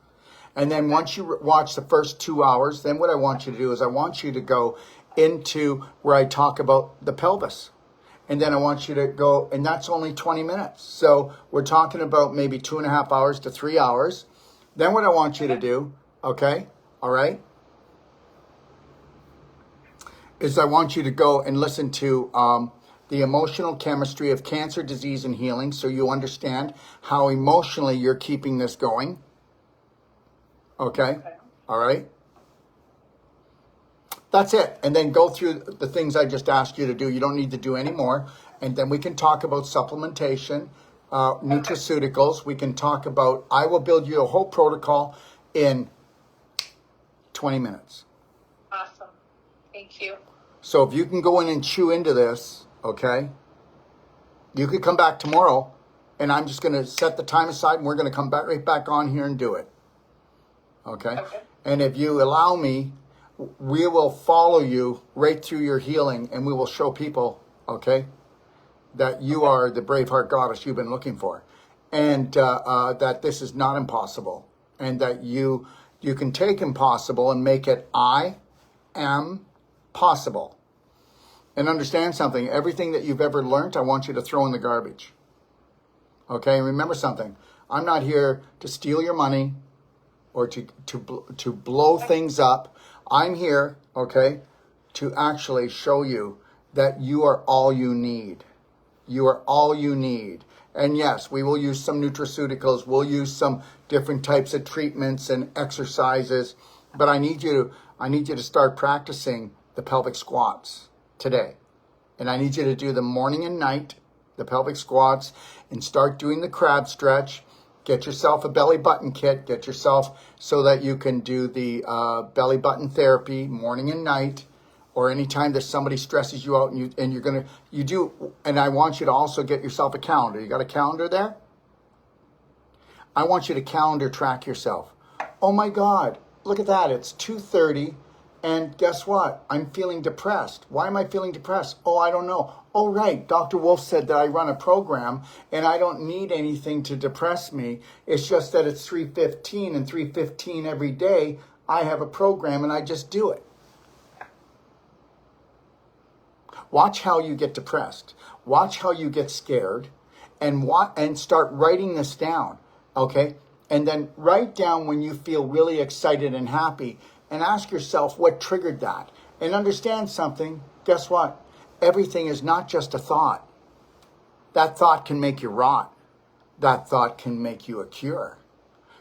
And then once you watch the first 2 hours, then what I want you to do is I want you to go into where I talk about the pelvis. And then I want you to go, and that's only 20 minutes. So we're talking about maybe 2.5 hours to 3 hours. Then what I want you to do, okay, all right, is I want you to go and listen to the emotional chemistry of cancer, disease, and healing, so you understand how emotionally you're keeping this going. Okay, all right. That's it. And then go through the things I just asked you to do. You don't need to do any more. And then we can talk about supplementation, nutraceuticals. We can talk about, I will build you a whole protocol in 20 minutes. Awesome. Thank you. So if you can go in and chew into this, okay, you could come back tomorrow and I'm just going to set the time aside and we're going to come back right back on here and do it. Okay? And if you allow me, we will follow you right through your healing, and we will show people, okay, that you are the Braveheart goddess you've been looking for, and that this is not impossible, and that you can take impossible and make it I am possible. And understand something, everything that you've ever learned, I want you to throw in the garbage. Okay, remember something, I'm not here to steal your money or to blow things up. I'm here, okay, to actually show you that you are all you need. You are all you need. And yes, we will use some nutraceuticals. We'll use some different types of treatments and exercises. But I need you to start practicing the pelvic squats today. And I need you to do them morning and night, the pelvic squats, and start doing the crab stretch. Get yourself a belly button kit. Get yourself so that you can do the belly button therapy morning and night, or anytime that somebody stresses you out and I want you to also get yourself a calendar. You got a calendar there? I want you to calendar track yourself. Oh my God, look at that. It's 2:30 and guess what? I'm feeling depressed. Why am I feeling depressed? Oh, I don't know. Oh, right. Dr. Wolf said that I run a program and I don't need anything to depress me. It's just that it's 3:15 and 3:15 every day. I have a program and I just do it. Watch how you get depressed. Watch how you get scared, and start writing this down, okay? And then write down when you feel really excited and happy, and ask yourself what triggered that. And understand something, guess what? Everything is not just a thought. That thought can make you rot. That thought can make you a cure.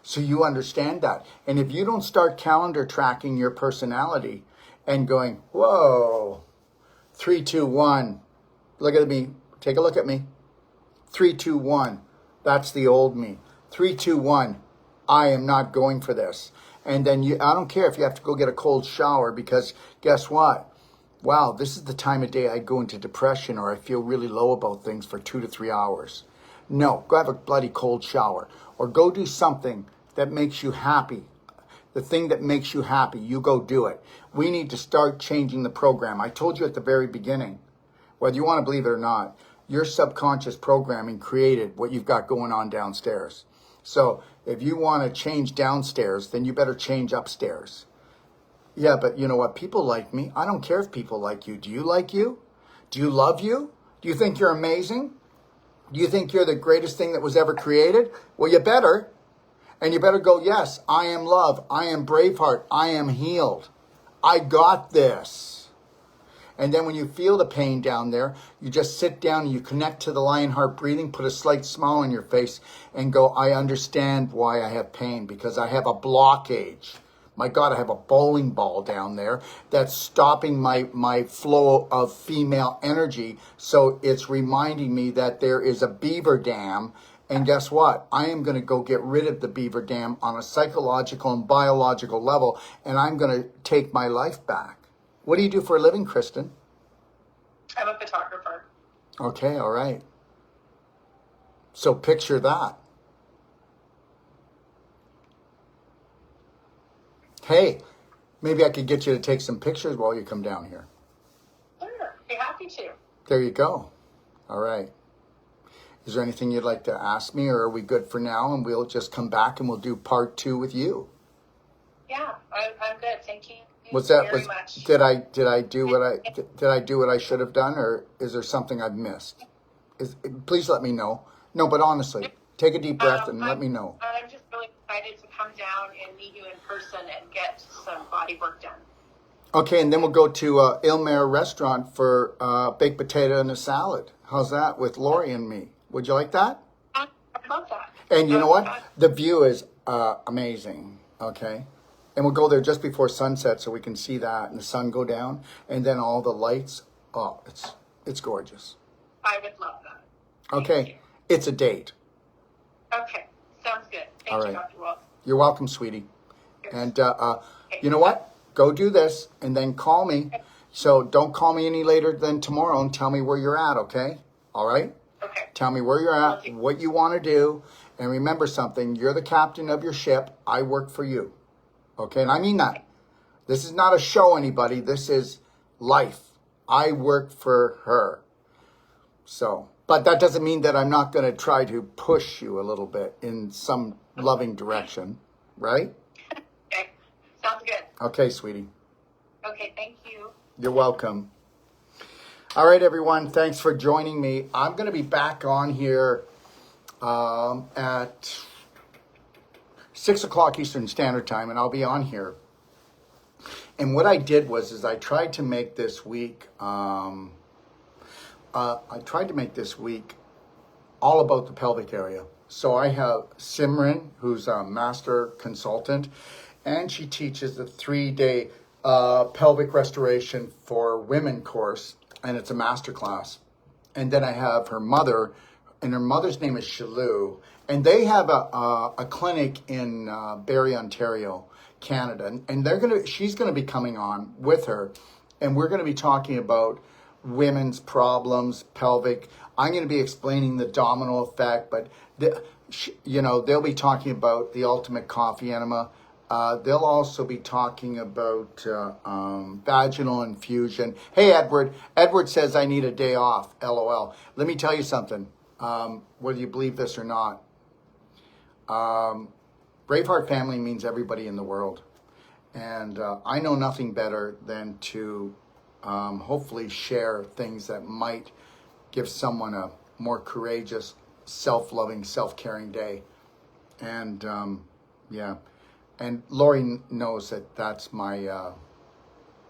So you understand that. And if you don't start calendar tracking your personality and going, whoa, 3, 2, 1. Look at me. Take a look at me. 3, 2, 1. That's the old me. 3, 2, 1. I am not going for this. And then I don't care if you have to go get a cold shower, because guess what? Wow, this is the time of day I go into depression or I feel really low about things for 2 to 3 hours. No, go have a bloody cold shower or go do something that makes you happy. The thing that makes you happy, you go do it. We need to start changing the program. I told you at the very beginning, whether you want to believe it or not, your subconscious programming created what you've got going on downstairs. So if you want to change downstairs, then you better change upstairs. Yeah, but you know what? People like me. I don't care if people like you. Do you like you? Do you love you? Do you think you're amazing? Do you think you're the greatest thing that was ever created? Well, you better. And you better go, yes, I am love. I am Braveheart. I am healed. I got this. And then when you feel the pain down there, you just sit down and you connect to the lion heart breathing, put a slight smile on your face and go, I understand why I have pain, because I have a blockage. My God, I have a bowling ball down there that's stopping my flow of female energy. So it's reminding me that there is a beaver dam. And guess what? I am going to go get rid of the beaver dam on a psychological and biological level, and I'm going to take my life back. What do you do for a living, Kristen? I'm a photographer. Okay, all right. So picture that. Hey, maybe I could get you to take some pictures while you come down here. Sure, be happy to. There you go. All right. Is there anything you'd like to ask me, or are we good for now and we'll just come back and we'll do part 2 with you? Yeah, I'm good. Thank you. Was that very much. Did I do what I should have done, or is there something I've missed? Please let me know. No, but honestly, take a deep breath and let me know. I'm just really excited to come down and meet you in person and get some body work done. Okay, and then we'll go to Ilmare Restaurant for baked potato and a salad. How's that with Lori and me? Would you like that? I love that. And you know what? The view is amazing, okay? And we'll go there just before sunset so we can see that and the sun go down. And then all the lights. Oh, it's gorgeous. I would love that. Okay, it's a date. Okay, sounds good. Thank you, Dr. Wolf. You're welcome, sweetie. Cheers. And you know what? Go do this and then call me. So don't call me any later than tomorrow and tell me where you're at, okay? All right? Okay. Tell me where you're at, what you want to do. And remember something, you're the captain of your ship. I work for you. Okay? And I mean that. This is not a show, anybody. This is life. I work for her. So, but that doesn't mean that I'm not going to try to push you a little bit in some loving direction, right? Okay, sounds good. Okay, sweetie. Okay, thank you. You're welcome. All right, everyone. Thanks for joining me. I'm going to be back on here at 6 o'clock Eastern Standard Time, and I'll be on here. And what I did was I tried to make this week, all about the pelvic area. So I have Simran, who's a master consultant, and she teaches a 3-day pelvic restoration for women course, and it's a master class. And then I have her mother, and her mother's name is Shalou, and they have a clinic in Barrie, Ontario, Canada, and she's gonna be coming on with her, and we're gonna be talking about women's problems, pelvic. I'm gonna be explaining the domino effect, but they'll be talking about the ultimate coffee enema. They'll also be talking about vaginal infusion. Hey, Edward. Edward says I need a day off. LOL. Let me tell you something. Whether you believe this or not, Braveheart family means everybody in the world. And I know nothing better than to hopefully share things that might give someone a more courageous, self-loving, self-caring day. And yeah. And Lori knows that that's my,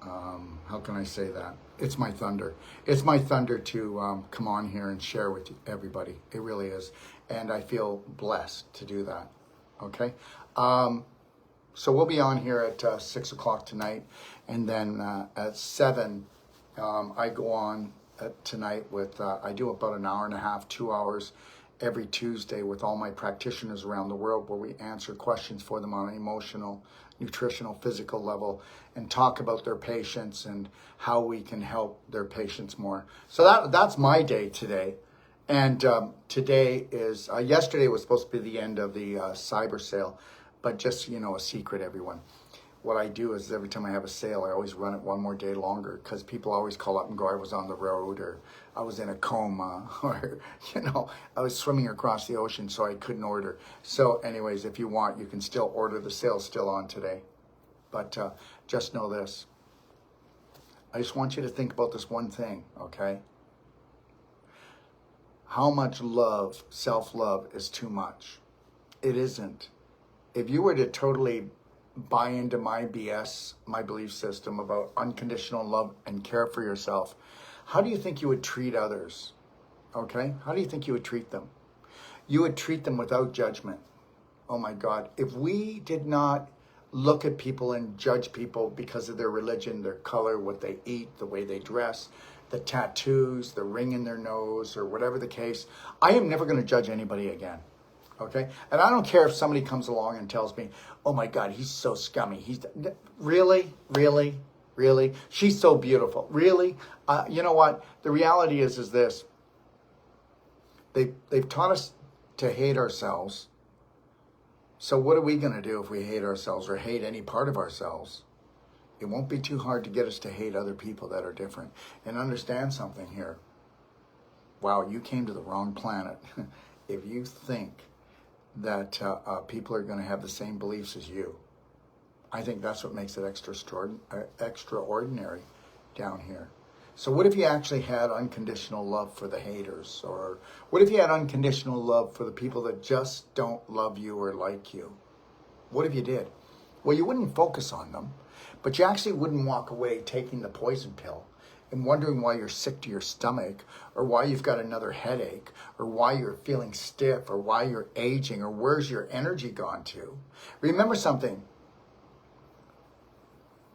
how can I say that? It's my thunder. It's my thunder to come on here and share with everybody. It really is. And I feel blessed to do that. Okay? So we'll be on here at 6 o'clock tonight. And then at 7, I go on tonight with, I do about an hour and a half, 2 hours every Tuesday with all my practitioners around the world, where we answer questions for them on an emotional, nutritional, physical level, and talk about their patients and how we can help their patients more. So that's my day today. And today is, yesterday was supposed to be the end of the cyber sale, but just, a secret, everyone. What I do is every time I have a sale, I always run it one more day longer, because people always call up and go, I was on the road, or I was in a coma, or, I was swimming across the ocean, so I couldn't order. So anyways, if you want, you can still order. The sale's still on today. But just know this. I just want you to think about this one thing, okay? How much love, self-love, is too much? It isn't. If you were to totally buy into my BS, my belief system about unconditional love and care for yourself, how do you think you would treat others? Okay? How do you think you would treat them? You would treat them without judgment. Oh my God. If we did not look at people and judge people because of their religion, their color, what they eat, the way they dress, the tattoos, the ring in their nose, or whatever the case, I am never going to judge anybody again. Okay? And I don't care if somebody comes along and tells me, oh my God, he's so scummy. Really? She's so beautiful. Really? You know what? The reality is this. They've taught us to hate ourselves. So what are we going to do if we hate ourselves or hate any part of ourselves? It won't be too hard to get us to hate other people that are different. And understand something here. Wow, you came to the wrong planet. If you think that people are going to have the same beliefs as you, I think that's what makes it extraordinary down here. So what if you actually had unconditional love for the haters? Or what if you had unconditional love for the people that just don't love you or like you? What if you did? Well, you wouldn't focus on them, but you actually wouldn't walk away taking the poison pill and wondering why you're sick to your stomach, or why you've got another headache, or why you're feeling stiff, or why you're aging, or where's your energy gone to. Remember something.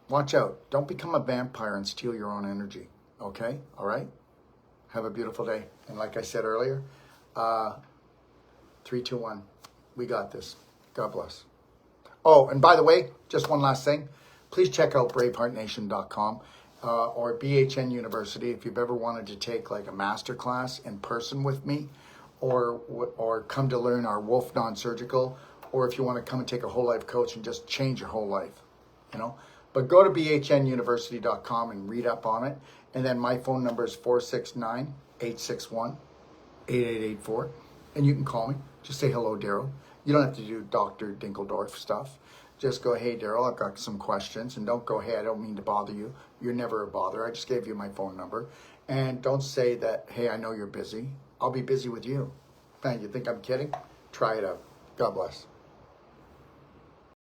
Watch out. Don't become a vampire and steal your own energy. Okay? All right? Have a beautiful day. And like I said earlier, 3, 2, 1. We got this. God bless. Oh, and by the way, just one last thing. Please check out braveheartnation.com. Or BHN University, if you've ever wanted to take like a master class in person with me, or come to learn our Wolf non-surgical, or if you want to come and take a whole life coach and just change your whole life, But go to bhnuniversity.com and read up on it. And then my phone number is 469-861-8884. And you can call me. Just say, hello, Daryl. You don't have to do Dr. Dinkeldorf stuff. Just go, hey, Daryl, I've got some questions. And don't go, hey, I don't mean to bother you. You're never a bother. I just gave you my phone number. And don't say that, hey, I know you're busy. I'll be busy with you. Man, you think I'm kidding? Try it out. God bless.